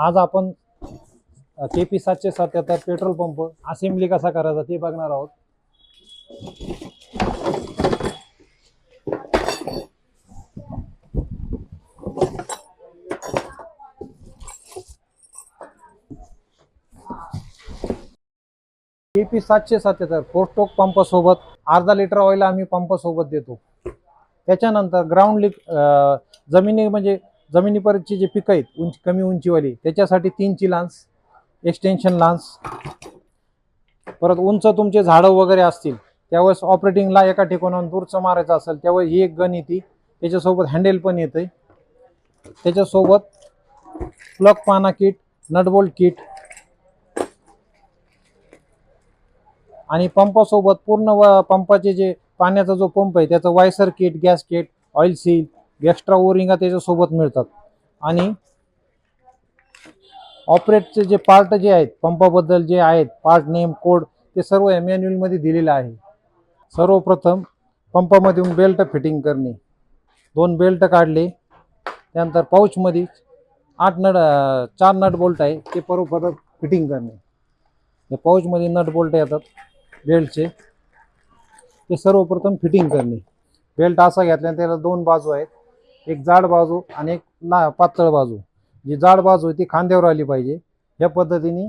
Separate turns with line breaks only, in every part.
आज आपण KP 777 petrol pump assembly कसा करायचा ते बघणार आहोत. KP 777 फोर स्ट्रोक पंप सोबत अर्धा लिटर ऑइल आम्ही पंप सोबत देतो. त्याच्यानंतर ग्राउंड जमिनीपर्यंतची जे पिकं आहेत कमी उंचीवाली त्याच्यासाठी 3ची लान्स, एक्सटेन्शन लान्स, परत उंच तुमचे झाडं वगैरे असतील त्यावेळेस ऑपरेटिंगला एका ठिकाणाहून दूरचं मारायचं असेल त्यावेळेस ही एक गन येते. त्याच्यासोबत हँडल पण येते. त्याच्यासोबत प्लग पाना किट, नटबोल्ट किट आणि पंपासोबत पूर्ण पंपाचे जे पाण्याचा जो पंप आहे त्याचं washer kit, gasket, oil seal, extra ओरिंगा त्याच्यासोबत मिळतात. आणि ऑपरेटचे जे पार्ट जे आहेत पंपाबद्दल जे आहेत पार्ट नेम कोड ते सर्व मॅन्युअल मध्ये दिलेलं आहे. सर्वप्रथम पंपामधून बेल्ट फिटिंग करणे. 2 बेल्ट काढले. त्यानंतर पाऊचमध्ये 4 नट बोल्ट आहे ते परत फिटिंग करणे. या पाऊचमध्ये नट बोल्ट येतात बेल्टचे ते सर्वप्रथम फिटिंग करणे. बेल्ट असा घेतल्याने त्याला 2 बाजू आहेत, एक जाड बाजू आणि एक पातळ बाजू. जी जाड बाजू आहे ती खांद्यावर आली पाहिजे. या पद्धतीने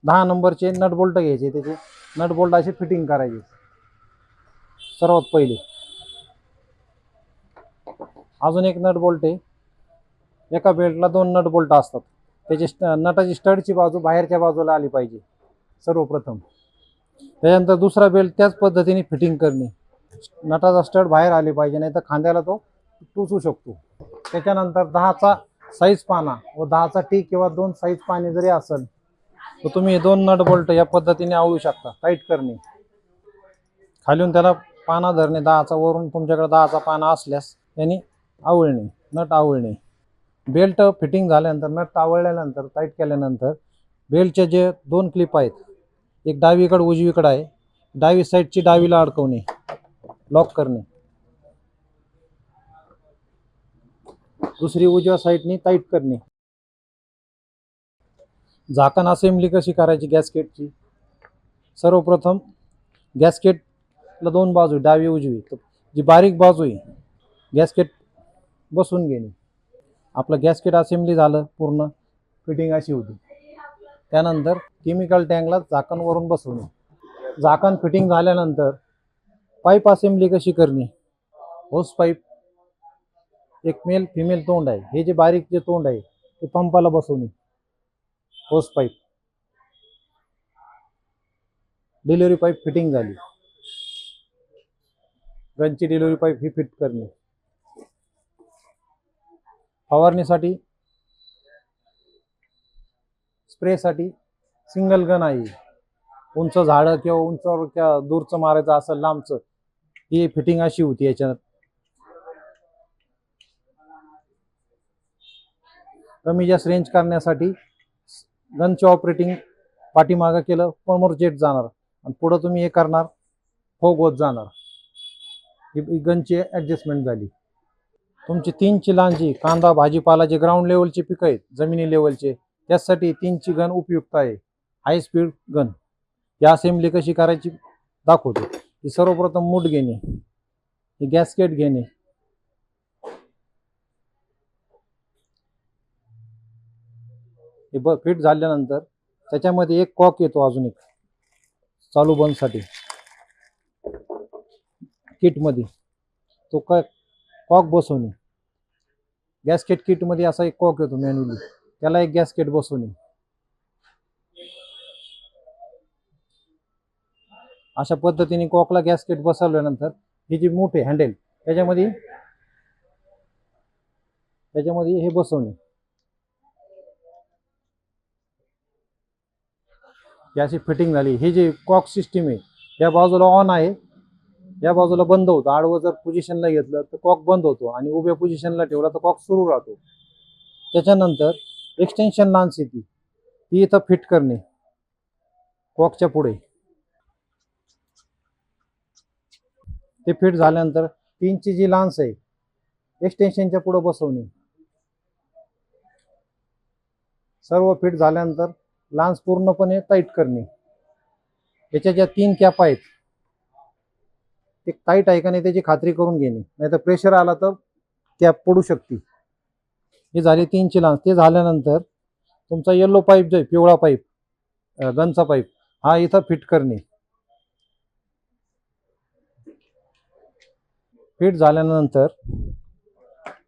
10 नंबरचे नट बोल्ट घ्यायचे, त्याचे नट बोल्ट असे फिटिंग करायचे. सर्वात पहिले अजून एक नट बोल्ट आहे. एका बेल्टला 2 नट बोल्ट असतात. त्याची नटाची स्टडची बाजू बाहेरच्या बाजूला आली पाहिजे सर्वप्रथम. त्याच्यानंतर दुसरा बेल्ट त्याच पद्धतीने फिटिंग करणे. नटाचा स्टड बाहेर आले पाहिजे, नाही तर खांद्याला तो टुचू शकतो. त्याच्यानंतर 10चा साईज पाना व 10चा टी किंवा 2 साईज पाने जरी असेल तर तुम्ही 2 नट बोल्ट या पद्धतीने आवळू शकता. टाईट करणे, खालून त्याला पाना धरणे 10चा, वरून तुमच्याकडे 10चा पाना असल्यास त्यांनी आवळणे, नट आवळणे. बेल्ट फिटिंग झाल्यानंतर नट आवळल्यानंतर टाईट केल्यानंतर बेल्टचे जे 2 क्लिप आहेत, एक डावीकडे उजवीकडे आहे, डावी साईडची डावीला अडकवणे, लॉक करणे, दुसरी उजव्या साईडनी टाईट करणे. झाकण असेंब्ली कशी करायची गॅसकेटची. सर्वप्रथम गॅसकेटला 2 बाजू, डावी उजवी. जी बारीक बाजू आहे गॅसकेट बसवून घेणे. आपलं गॅसकेट असेंब्ली झालं, पूर्ण फिटिंग अशी होती. त्यानंतर केमिकल टँकला झाकण वरून बसवणे. झाकण फिटिंग झाल्यानंतर पाईप असेंब्ली कशी करणे. होस पाईप, एक मेल फिमेल तोंड आहे, हे जे बारीक जे तोंड आहे ते पंपाला बसवणे. होस पाईप, डिलिव्हरी पाईप फिटिंग झाली. गनची डिलिव्हरी पाईप ही फिट करणे. फवारणीसाठी स्प्रेसाठी सिंगल गन आहे. उंच झाडं किंवा उंचावर दूरचं मारायचं असेल लांबचं, ही फिटिंग अशी होती. याच्यात कमी जास्त रेंज करण्यासाठी गनचे ऑपरेटिंग पाठीमागं केलं समोर जेट जाणार आणि पुढं तुम्ही हे करणार फोग होत जाणार. ही गनची ॲडजस्टमेंट झाली. तुमची 3ची लांजी कांदा भाजीपाला जे ग्राउंड लेवलचे पिकं आहेत जमिनी लेवलचे त्यासाठी 3ची गन उपयुक्त आहे. High speed gun. या असेंब्ली कशी करायची दाखवतो. ही सर्वप्रथम मूठ घेणे, ही गॅसकेट घेणे, हे फिट झाल्यानंतर त्याच्यामध्ये एक कॉक येतो, अजून एक चालू बंदसाठी किटमध्ये. तो कॉक बसवणे. गॅसकेट किटमध्ये असा एक कॉक येतो मॅन्युअली, त्याला एक गॅसकेट बसवणे. अशा पद्धतीने कॉकला गॅसकेट बसवल्यानंतर ही जी मूठ आहे हँडल त्याच्यामध्ये हे बसवणे. याची फिटिंग झाली. ही जी कॉक सिस्टीम आहे या बाजूला ऑन आहे, या बाजूला बंद होतं. आडवं जर पोझिशनला घेतलं तर कॉक बंद होतो आणि उभ्या पोझिशनला ठेवला तर कॉक सुरू राहतो. त्याच्यानंतर एक्सटेन्शन लान्स येते, ती इथं फिट करणे कॉकच्या पुढे. ते फिट झाल्यानंतर 3ची जी लान्स आहे एक्सटेन्शनच्या पुढे बसवणे. सर्व फिट झाल्यानंतर लांस पूर्णपणे टाईट करणे. याच्या ज्या 3 कॅप आहेत ते टाईट आहे का नाही त्याची खात्री करून घेणे, नाहीतर प्रेशर आला तर कॅप पडू शकते. हे झाले 3ची लांस. ते झाल्यानंतर तुमचा येल्लो पाईप जो आहे, पिवळा पाईप, गनचा पाईप, हा इथं फिट करणे. फिट झाल्यानंतर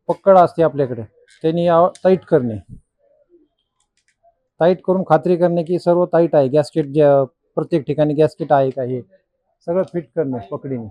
पक्कड असते आपल्याकडे, त्यांनी टाईट करणे. टाईट करून खात्री करणे की सर्व टाईट आहे. गॅसकेट ज्या प्रत्येक ठिकाणी गॅसकेट आहे का हे सगळं फिट करणे पकडीने.